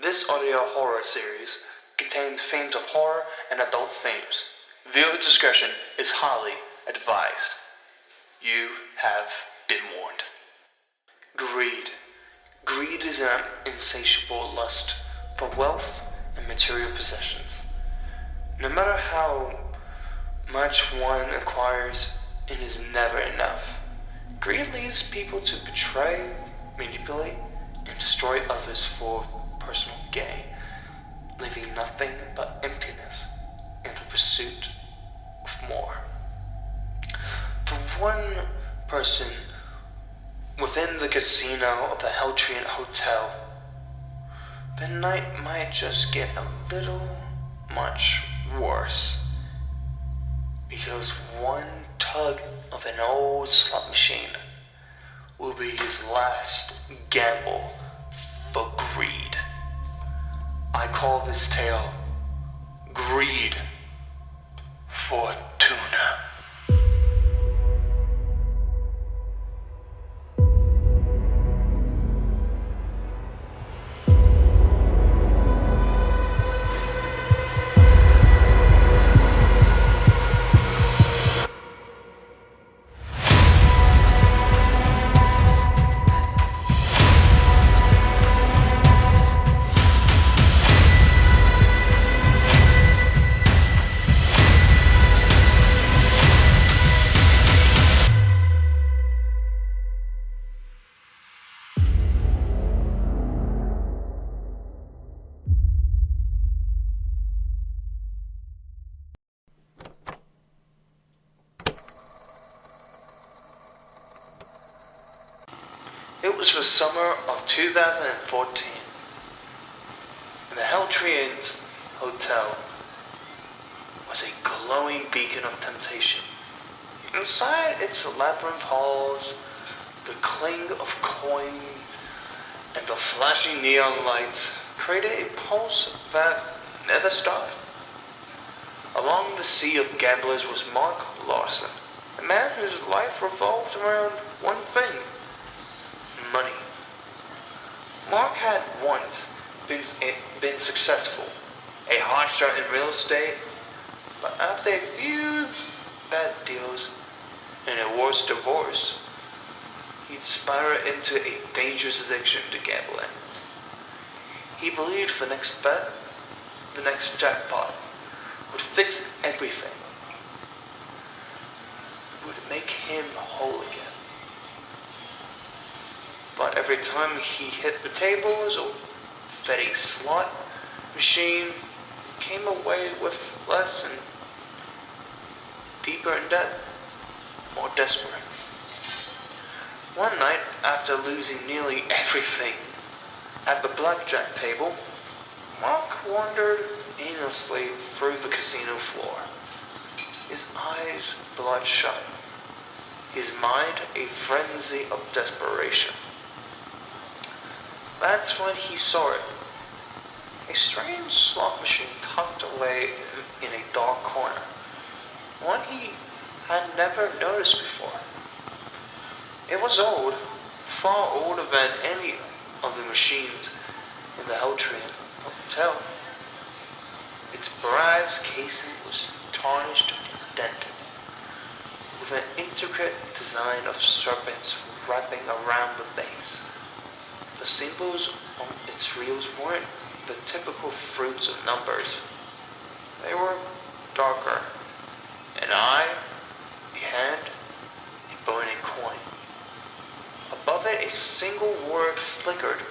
This audio horror series contains themes of horror and adult themes. Viewer discretion is highly advised. You have been warned. Greed. Greed is an insatiable lust for wealth and material possessions. No matter how much one acquires, it is never enough. Greed leads people to betray, manipulate, and destroy others for personal gain, leaving nothing but emptiness in the pursuit of more. For one person within the casino of the Heltrian Hotel, the night might just get a little much worse, because one tug of an old slot machine will be his last gamble for greed. I call this tale Greed Fortuna. It was the summer of 2014, and the Heltrian Hotel was a glowing beacon of temptation. Inside its labyrinth halls, the cling of coins and the flashing neon lights created a pulse that never stopped. Along the sea of gamblers was Mark Larson, a man whose life revolved around one thing: money. Mark had once been successful, a hotshot in real estate, but after a few bad deals and a worse divorce, he'd spiraled into a dangerous addiction to gambling. He believed the next bet, the next jackpot, would fix everything, would make him whole again. But every time he hit the tables or fed a slot machine, came away with less and deeper in debt, more desperate. One night, after losing nearly everything at the blackjack table, Mark wandered aimlessly through the casino floor, his eyes bloodshot, his mind a frenzy of desperation. That's when he saw it. A strange slot machine tucked away in a dark corner, one he had never noticed before. It was old, far older than any of the machines in the Heltrian Hotel. Its brass casing was tarnished and dented, with an intricate design of serpents wrapping around the base. The symbols on its reels weren't the typical fruits of numbers. They were darker. An eye, a hand, a burning coin. Above it, a single word flickered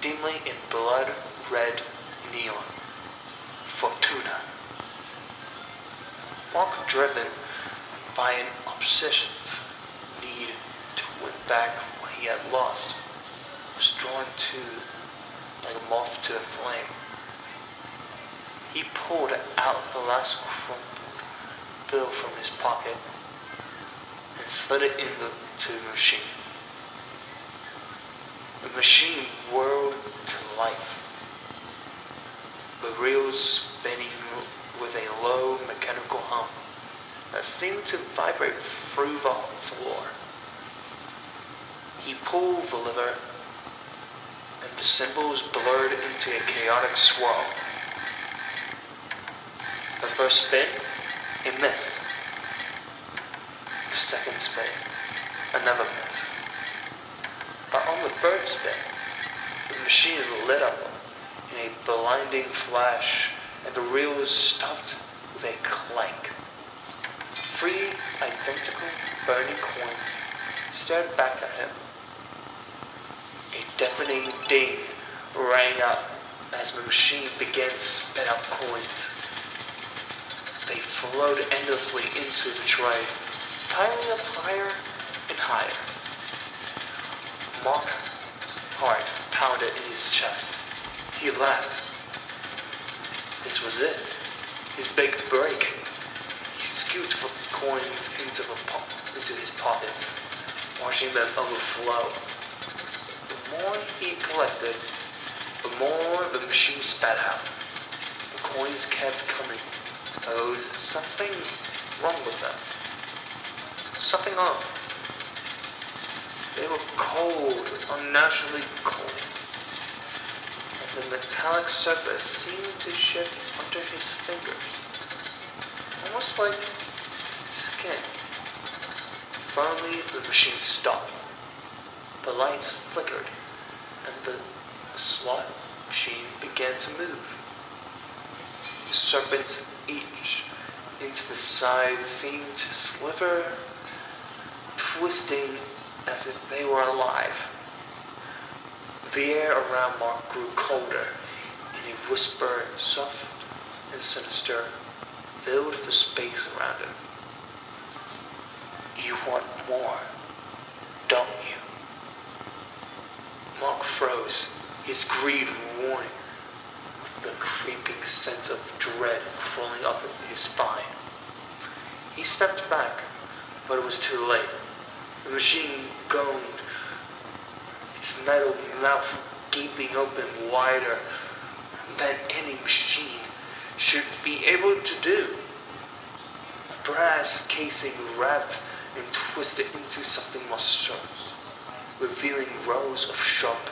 dimly in blood-red neon. Fortuna. Mark, driven by an obsessive need to win back what he had lost, was drawn to like a moth to a flame. He pulled out the last crumpled bill from his pocket and slid it into the machine. The machine whirled to life, the reels spinning with a low mechanical hum that seemed to vibrate through the floor. He pulled the lever, and the symbols blurred into a chaotic swirl. The first spin, a miss. The second spin, another miss. But on the third spin, the machine lit up in a blinding flash, and the reels stopped with a clank. 3 identical burning coins stared back at him. A deafening ding rang out as the machine began to spit out coins. They flowed endlessly into the tray, piling up higher and higher. Mark's heart pounded in his chest. He laughed. This was it. His big break. He scooped the coins into his pockets, watching them overflow. The more he collected, the more the machine spat out. The coins kept coming. There was something wrong with them. Something off. They were cold, unnaturally cold. And the metallic surface seemed to shift under his fingers. Almost like skin. Suddenly the machine stopped. The lights flickered, and the slot machine began to move. The serpents each into the sides seemed to sliver, twisting as if they were alive. The air around Mark grew colder, and a whisper, soft and sinister, filled the space around him. You want more, don't you? Mark froze, his greed roaring, with the creeping sense of dread crawling up his spine. He stepped back, but it was too late. The machine groaned, its metal mouth gaping open wider than any machine should be able to do. A brass casing wrapped and twisted into something monstrous, revealing rows of sharp,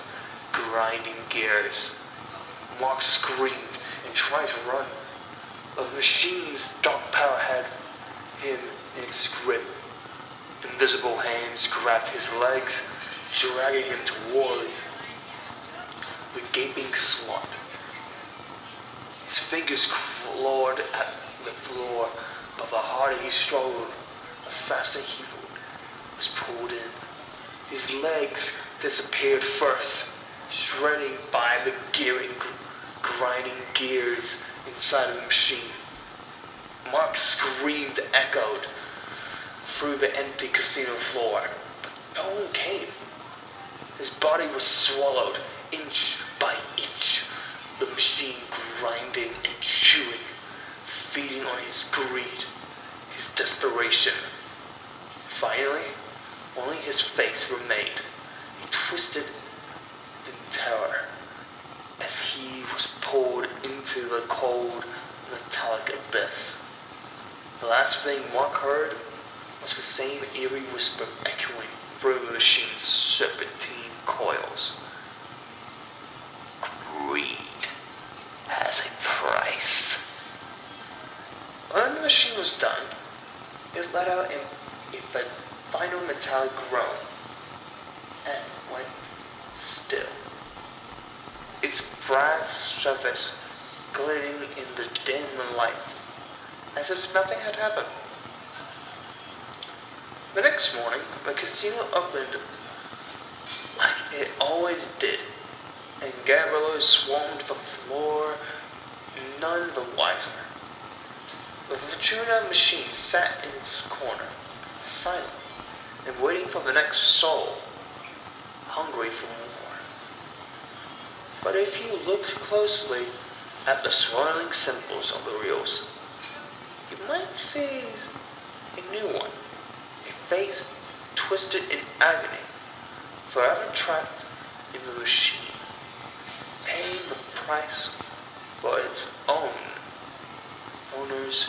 grinding gears. Mark screamed and tried to run. The machine's dark power had him in its grip. Invisible hands grabbed his legs, dragging him towards the gaping slot. His fingers clawed at the floor, but the harder he struggled, the faster he was pulled in. His legs disappeared first, shredding by the grinding gears inside the machine. Mark's scream echoed through the empty casino floor, but no one came. His body was swallowed inch by inch, the machine grinding and chewing, feeding on his greed, his desperation. Finally, only his face remained. He twisted in terror as he was pulled into the cold, metallic abyss. The last thing Mark heard was the same eerie whisper echoing through the machine's serpentine coils. Greed has a price. When the machine was done, it let out a final metallic groan and went still. Its brass surface glittering in the dim light, as if nothing had happened. The next morning, the casino opened like it always did, and gamblers swarmed the floor, none the wiser. The Fortuna machine sat in its corner, silent, and waiting for the next soul, hungry for more. But if you looked closely at the swirling symbols on the reels, you might see a new one, a face twisted in agony, forever trapped in the machine, paying the price for its own owner's